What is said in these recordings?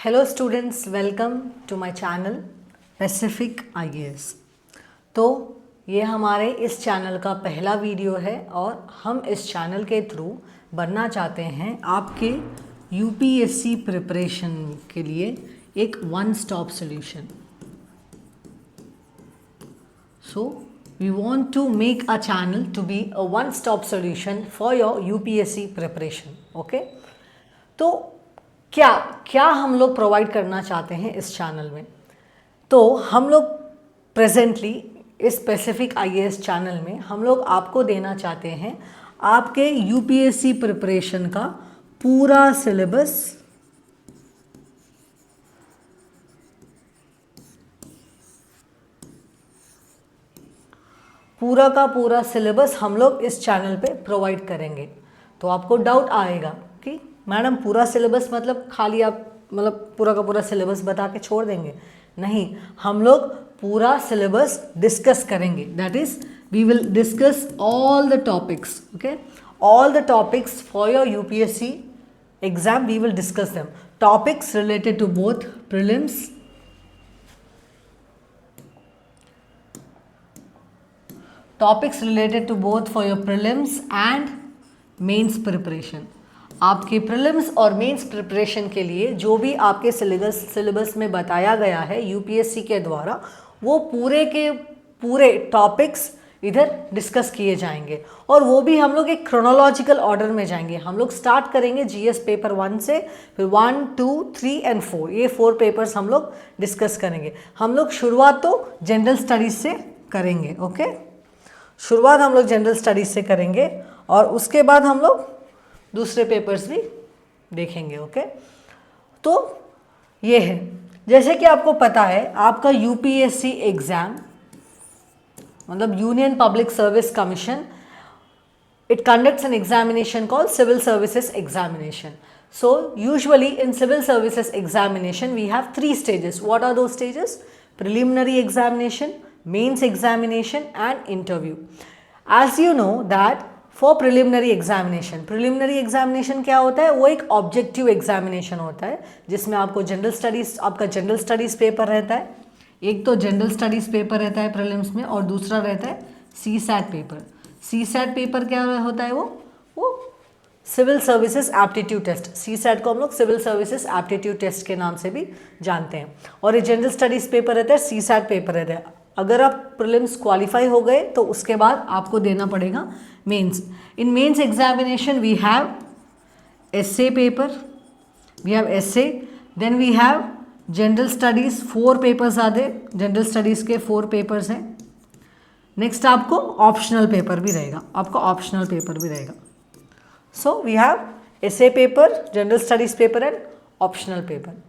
Hello students, welcome to my channel Pacific IAS. तो ये हमारे इस चैनल का पहला वीडियो है और हम इस चैनल के थ्रू बनना चाहते हैं आपके यूपीएससी प्रिपरेशन के लिए एक one stop solution. So we want to make a channel to be a one-stop solution for your UPSC preparation. Okay? तो क्या हम लोग प्रोवाइड करना चाहते हैं इस चैनल में? तो हम लोग प्रेजेंटली इस पैसिफिक आईएएस चैनल में हम लोग आपको देना चाहते हैं आपके यूपीएससी प्रिपरेशन का पूरा सिलेबस, पूरा का पूरा सिलेबस हम लोग इस चैनल पे प्रोवाइड करेंगे। तो आपको डाउट आएगा कि मैडम पूरा सिलेबस मतलब खाली आप मतलब पूरा का पूरा सिलेबस बता के छोड़ देंगे? नहीं, हम लोग पूरा सिलेबस डिस्कस करेंगे। That is we will discuss all the topics. Okay, all the topics for your UPSC exam we will discuss them. Topics related to both prelims topics related to both for your prelims and mains preparation. आपके prelims और mains preparation के लिए जो भी आपके syllabus में बताया गया है यूपीएससी के द्वारा, वो पूरे के पूरे टॉपिक्स इधर डिस्कस किए जाएंगे और वो भी हम लोग एक क्रोनोलॉजिकल ऑर्डर में जाएंगे। हम लोग स्टार्ट करेंगे जीएस पेपर 1 से, फिर 1, 2, 3 एंड 4, ये 4 पेपर्स हम लोग डिस्कस करेंगे। हम लोग शुरुआत तो जनरल स्टडीज से करेंगे। ओके, शुरुआत हम लोग जनरल स्टडीज से करेंगे और उसके बाद हम लोग दूसरे पेपर्स भी देखेंगे। ओके, तो ये है, जैसे कि आपको पता है आपका यूपीएससी एग्जाम मतलब union public service commission, it conducts an examination called civil services examination. So usually in civil services examination we have 3 stages. What are those stages? Preliminary examination, mains examination and interview. As you know that for preliminary examination क्या होता है? वो एक objective examination होता है जिसमें आपको आपका जनरल स्टडीज पेपर रहता है। एक तो जनरल स्टडीज पेपर रहता है प्रीलिम्स में और दूसरा रहता है सीसैट पेपर। सीसैट पेपर क्या होता है? वो civil services aptitude test. CSAT को हम लोग सिविल सर्विसेज एप्टीट्यूड टेस्ट के नाम से भी जानते हैं। और ये जनरल स्टडीज पेपर रहता है, सीसैट पेपर रहता है। अगर आप प्रीलिम्स क्वालिफाई हो गए तो उसके बाद आपको देना पड़ेगा mains. In mains examination we have essay paper, we have essay, then we have general studies. 4 papers आते, जनरल स्टडीज के 4 पेपर्स हैं। नेक्स्ट आपको ऑप्शनल पेपर भी रहेगा, so we have essay paper, general studies paper and optional paper.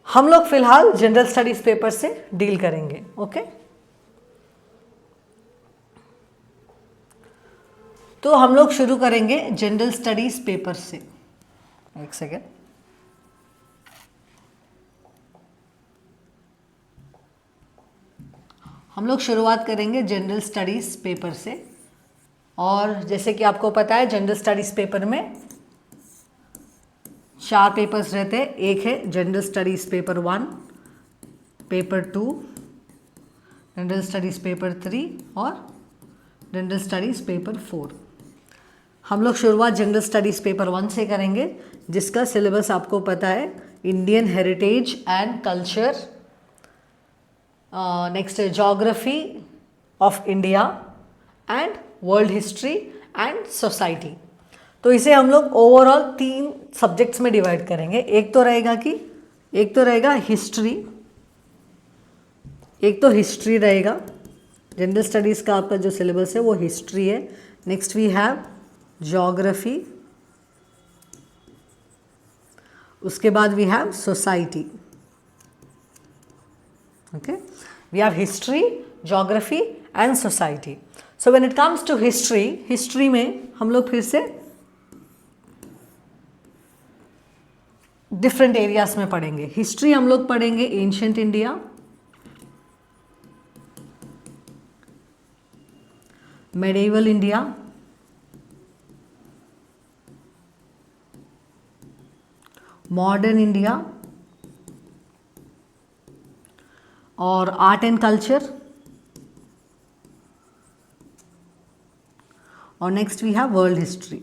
हम लोग फिलहाल general studies paper से डील करेंगे। ओके, तो हम लोग शुरू करेंगे जनरल स्टडीज पेपर से। एक सेकेंड, हम लोग शुरुआत करेंगे जनरल स्टडीज पेपर से। और जैसे कि आपको पता है जनरल स्टडीज पेपर में 4 पेपर्स रहते हैं। एक है general studies paper 1, paper 2, general studies paper 3 और जनरल स्टडीज पेपर 4। हम लोग शुरुआत जनरल स्टडीज पेपर 1 से करेंगे जिसका सिलेबस आपको पता है Indian heritage and culture, next geography of India and world history and society. तो इसे हम लोग ओवरऑल 3 सब्जेक्ट्स में डिवाइड करेंगे। एक तो रहेगा हिस्ट्री, एक तो हिस्ट्री रहेगा। जनरल स्टडीज़ का आपका जो सिलेबस है वो हिस्ट्री है। नेक्स्ट वी हैव ज्योग्राफी, उसके बाद we have society. Okay, we have history, geography and society. So when it comes to history में हम लोग फिर से डिफरेंट एरियाज में पढ़ेंगे। हिस्ट्री हम लोग पढ़ेंगे ancient India, medieval India, modern India और आर्ट एंड कल्चर, और next we have world history.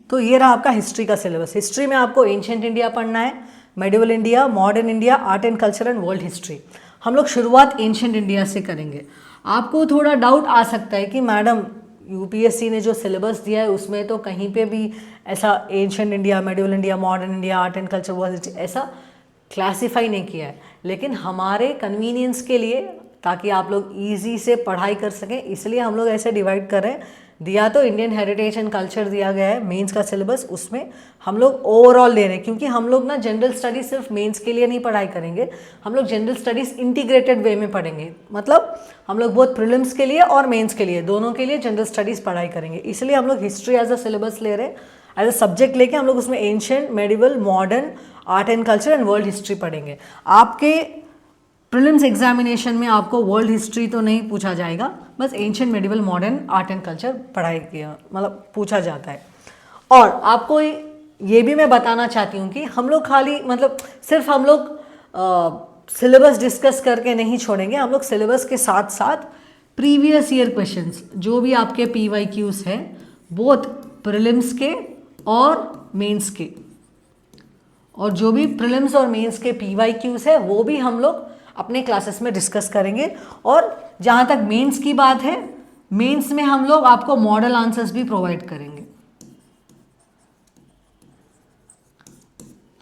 तो ये रहा आपका हिस्ट्री का सिलेबस। हिस्ट्री में आपको एंशिएंट इंडिया पढ़ना है, medieval India, modern India, art and culture and world history. हम लोग शुरुआत एंशिएंट इंडिया से करेंगे। आपको थोड़ा डाउट आ सकता है कि मैडम यूपीएससी ने जो सिलेबस दिया है उसमें तो कहीं पे भी ऐसा ancient India, medieval India, modern India, art and culture, world history ऐसा क्लासीफाई नहीं किया है, लेकिन हमारे कन्वीनियंस के लिए, ताकि आप लोग ईजी से पढ़ाई कर सकें, इसलिए हम लोग ऐसे डिवाइड कर रहे हैं। दिया तो इंडियन हेरिटेज एंड कल्चर दिया गया है मेंस का सिलेबस, उसमें हम लोग ओवरऑल ले रहे हैं, क्योंकि हम लोग ना जनरल स्टडीज सिर्फ मेंस के लिए नहीं पढ़ाई करेंगे, हम लोग जनरल स्टडीज इंटीग्रेटेड वे में पढ़ेंगे। मतलब हम लोग बहुत प्रीलिम्स के लिए और मेंस के लिए, दोनों के लिए जनरल स्टडीज पढ़ाई करेंगे। इसलिए हम लोग हिस्ट्री एज अ सिलेबस ले रहे हैं, एज अ सब्जेक्ट लेके हम लोग उसमें ancient, medieval, modern, art and culture and world history पढ़ेंगे। आपके प्रीलिम्स एग्जामिनेशन में आपको वर्ल्ड हिस्ट्री तो नहीं पूछा जाएगा, बस ancient, medieval, modern, art and culture पढ़ाई किया मतलब पूछा जाता है। और आपको ये भी मैं बताना चाहती हूँ कि हम लोग खाली मतलब सिर्फ हम लोग सिलेबस डिस्कस करके नहीं छोड़ेंगे, हम लोग सिलेबस के साथ साथ प्रीवियस ईयर क्वेश्चंस जो भी आपके PYQs हैं, बोथ प्रीलिम्स के और मेंस के, और जो भी प्रीलिम्स और मेंस के PYQs है वो भी हम लोग अपने क्लासेस में डिस्कस करेंगे। और जहाँ तक मेंस की बात है, मेंस में हम लोग आपको मॉडल आंसर्स भी प्रोवाइड करेंगे।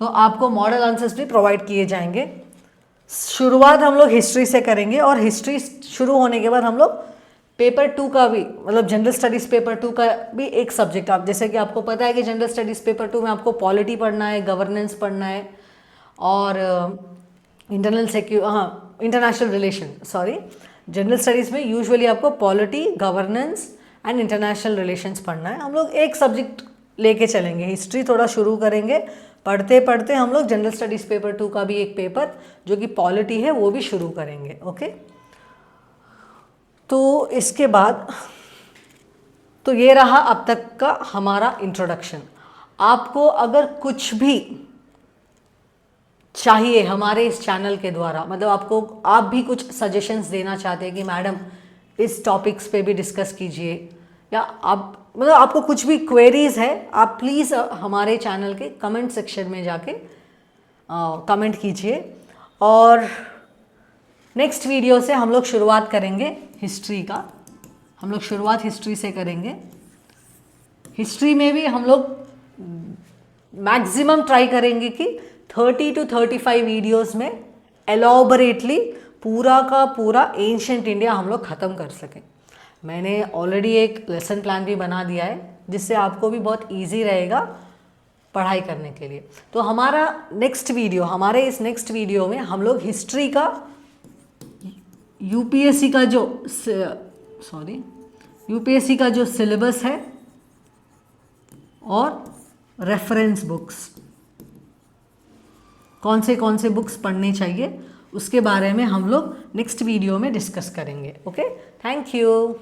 तो आपको मॉडल आंसर्स भी प्रोवाइड किए जाएंगे। शुरुआत हम लोग हिस्ट्री से करेंगे, और हिस्ट्री शुरू होने के बाद हम लोग पेपर 2 का भी, मतलब जनरल स्टडीज़ पेपर 2 का भी एक सब्जेक्ट, आप जैसे कि आपको पता है कि जनरल स्टडीज़ पेपर 2 में आपको पॉलिटी पढ़ना है, गवर्नेंस पढ़ना है, और इंटरनेशनल रिलेशन, जनरल स्टडीज़ में यूजुअली आपको polity, governance and international relations पढ़ना है। हम लोग एक सब्जेक्ट लेके चलेंगे, हिस्ट्री थोड़ा शुरू करेंगे, पढ़ते पढ़ते हम लोग जनरल स्टडीज़ पेपर 2 का भी एक पेपर जो कि पॉलिटी है वो भी शुरू करेंगे। ओके, तो इसके बाद तो ये रहा अब तक का हमारा इंट्रोडक्शन। आपको अगर कुछ भी चाहिए हमारे इस चैनल के द्वारा, मतलब आप भी कुछ सजेशंस देना चाहते हैं कि मैडम इस टॉपिक्स पे भी डिस्कस कीजिए, या आप मतलब आपको कुछ भी क्वेरीज है, आप प्लीज़ हमारे चैनल के कमेंट सेक्शन में जाके कमेंट कीजिए। और नेक्स्ट वीडियो से हम लोग शुरुआत करेंगे हिस्ट्री का, हम लोग शुरुआत हिस्ट्री से करेंगे। हिस्ट्री में भी हम लोग मैक्सिमम ट्राई करेंगे कि 30 to 35 वीडियोस में एलॉबरेटली पूरा का पूरा एंशिएंट इंडिया हम लोग ख़त्म कर सकें। मैंने ऑलरेडी एक लेसन प्लान भी बना दिया है, जिससे आपको भी बहुत इजी रहेगा पढ़ाई करने के लिए। तो हमारे इस नेक्स्ट वीडियो में हम लोग हिस्ट्री का यूपीएससी का जो सिलेबस है और रेफरेंस बुक्स, कौन से बुक्स पढ़ने चाहिए, उसके बारे में हम लोग नेक्स्ट वीडियो में डिस्कस करेंगे। Okay, thank you.